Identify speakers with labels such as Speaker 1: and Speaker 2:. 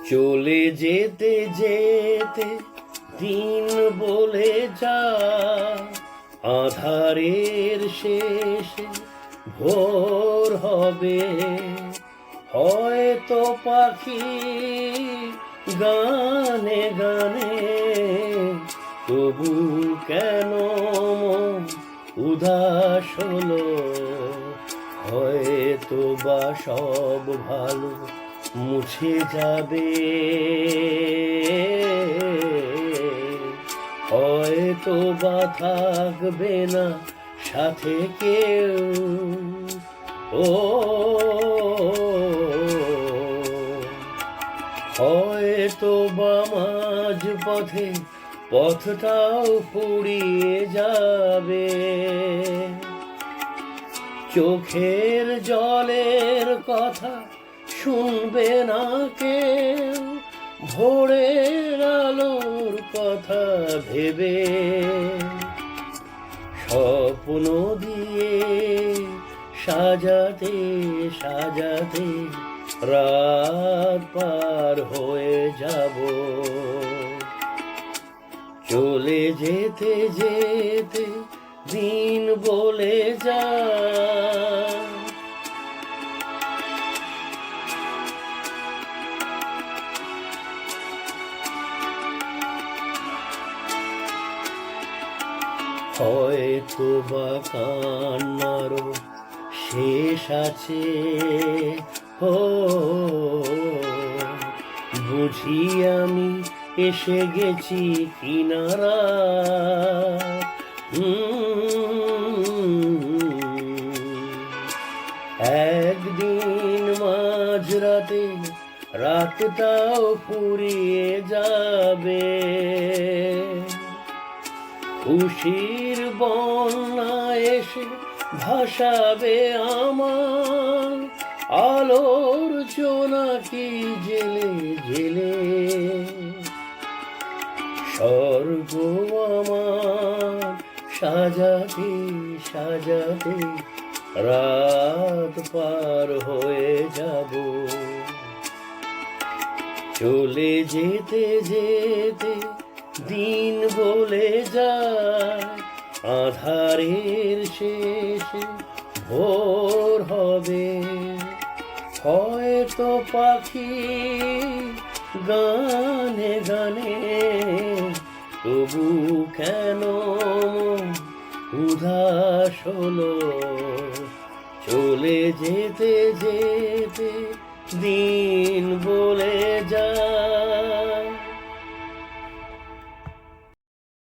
Speaker 1: চলে যেতে যেতে দিন বলে যা, আধারের শেষে ভোর হবে। হয়তো পাখি গানে গানে, তবু কেন মন উদাস হলো? হয়তো বা সব ভালো মুছে যাবে, হয়তো বা থাকবে না সাথে কেউ। ও হয়তো বা মাঝ পথে পথটাও ফুরিয়ে যাবে। চোখের জলের কথা শুনবে না কেউ, ভোরের আলোর কথা ভেবে। স্বপ্ন দিয়ে সাজাতে সাজাতে রাত পার হয়ে যাব। চলে যেতে যেতে দিন বলে যা, হয়তো বা কান্নারও শেষ আছে। ও বুঝি আমি এসে গেছি কিনারা। একদিন মাঝরাতে রাতটাও ফুরিয়ে যাবে। খুশির বন্যা এসে ভাসাবে আমার, আলোর জোনাকি জেলে জেলে। স্বর্গ আমার সাজাতে সাজাতে রাত পার হয়ে যাব। চলে যেতে যেতে দিন বলে যায়, আধারের শেষে ভোর হবে। হয়তো পাখি গানে গানে, তবু কেন উদাস হলো? চলে যেতে যেতে দিন বলে যা।